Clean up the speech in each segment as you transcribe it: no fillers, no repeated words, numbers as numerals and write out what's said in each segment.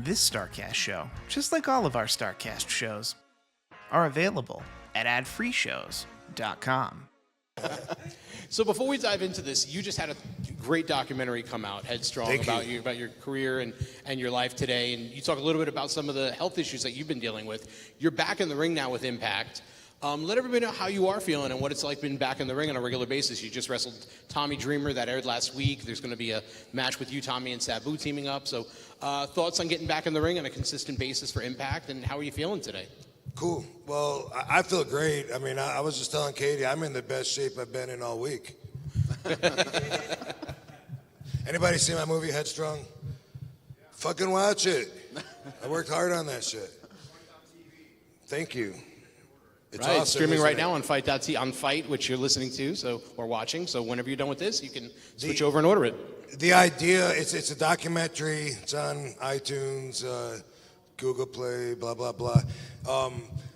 This Starrcast show, just like all of our Starrcast shows, are available at adfreeshows.com. So before we dive into this, you just had a great documentary come out, Headstrong, about your career and your life today, and you talk a little bit about some of the health issues that you've been dealing with. You're back in the ring now with Impact. Let everybody know how you are feeling and what it's like being back in the ring on a regular basis. You just wrestled Tommy Dreamer, that aired last week. There's going to be a match with you, Tommy, and Sabu teaming up. So thoughts on getting back in the ring on a consistent basis for Impact, and how are you feeling today? Cool. Well, I feel great. I mean, I was just telling Katie, I'm in the best shape I've been in all week. Anybody see my movie, Headstrong? Fucking watch it. I worked hard on that shit. Thank you. It's right, awesome, streaming right it? now on Fight.tv, on Fight, which you're listening to, or watching. So whenever you're done with this, you can switch over and order it. The idea, it's a documentary. It's on iTunes, Google Play, blah, blah, blah.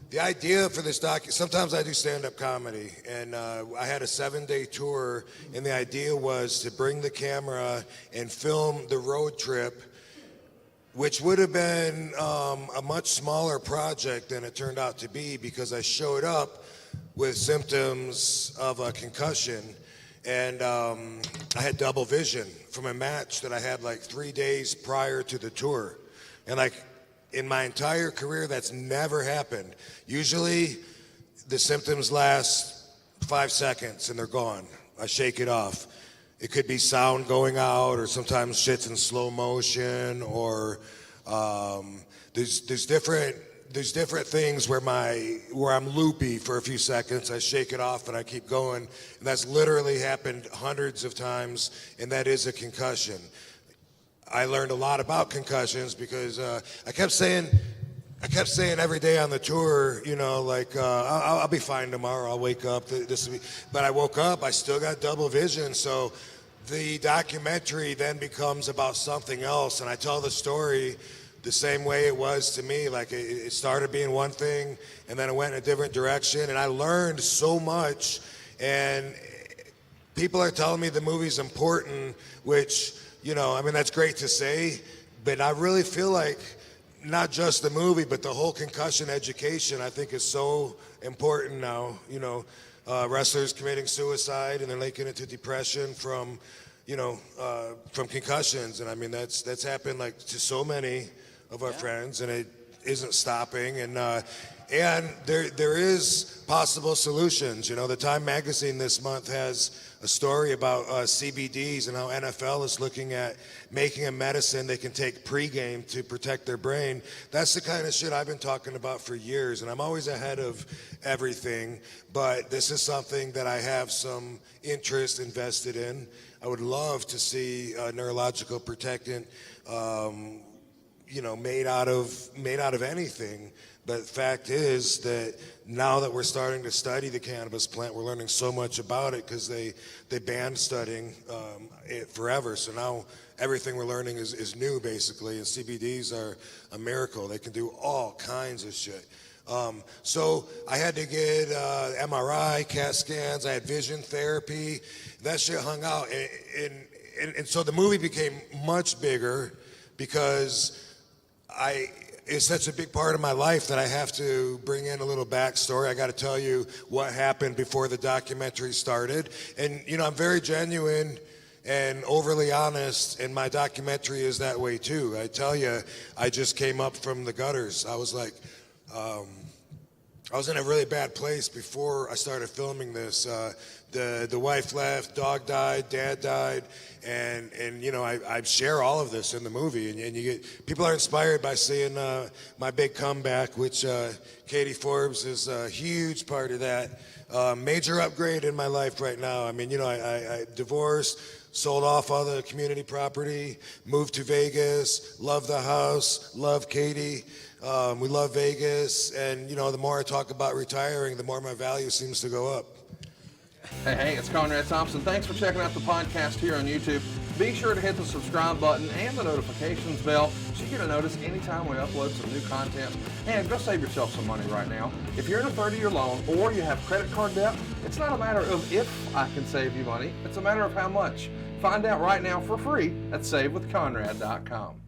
The idea for this sometimes I do stand-up comedy, and I had a 7-day tour, and the idea was to bring the camera and film the road trip, which would have been a much smaller project than it turned out to be, because I showed up with symptoms of a concussion, and I had double vision from a match that I had like 3 days prior to the tour. And like, in my entire career, that's never happened. Usually, the symptoms last 5 seconds and they're gone. I shake it off. It could be sound going out, or sometimes shit's in slow motion, or there's different things where I'm loopy for a few seconds. I shake it off and I keep going, and that's literally happened hundreds of times, and that is a concussion. I learned a lot about concussions because I kept saying every day on the tour, you know, like I'll be fine tomorrow. I'll wake up. But I woke up. I still got double vision. So the documentary then becomes about something else, and I tell the story the same way it was to me. Like it started being one thing, and then it went in a different direction, and I learned so much. And people are telling me the movie's important, which, you know, I mean, that's great to say, but I really feel like not just the movie, but the whole concussion education, I think, is so important now. You know, wrestlers committing suicide and they're linking it to depression from concussions. And I mean, that's happened like to so many of our friends, and it isn't stopping. And there is possible solutions. You know, the Time magazine this month has a story about CBDs and how NFL is looking at making a medicine they can take pregame to protect their brain. That's the kind of shit I've been talking about for years, and I'm always ahead of everything, but this is something that I have some interest invested in. I would love to see a neurological protectant, made out of anything. But the fact is that now that we're starting to study the cannabis plant, we're learning so much about it because they banned studying it forever. So now everything we're learning is new, basically, and CBDs are a miracle. They can do all kinds of shit. So I had to get MRI, CAT scans, I had vision therapy. That shit hung out. And so the movie became much bigger because it's such a big part of my life that I have to bring in a little backstory. I got to tell you what happened before the documentary started. And, you know, I'm very genuine and overly honest, and my documentary is that way too. I tell you, I just came up from the gutters. I was like, I was in a really bad place before I started filming this. The wife left, dog died, dad died, and you know, I share all of this in the movie, and you get people are inspired by seeing my big comeback, which Katie Forbes is a huge part of that. Major upgrade in my life right now. I mean, you know, I divorced, sold off all the community property, moved to Vegas, love the house, love Katie. We love Vegas, and you know, the more I talk about retiring, the more my value seems to go up. Hey, it's Conrad Thompson. Thanks for checking out the podcast here on YouTube. Be sure to hit the subscribe button and the notifications bell so you get a notice anytime we upload some new content. And go save yourself some money right now. If you're in a 30-year loan or you have credit card debt, it's not a matter of if I can save you money, it's a matter of how much. Find out right now for free at SaveWithConrad.com.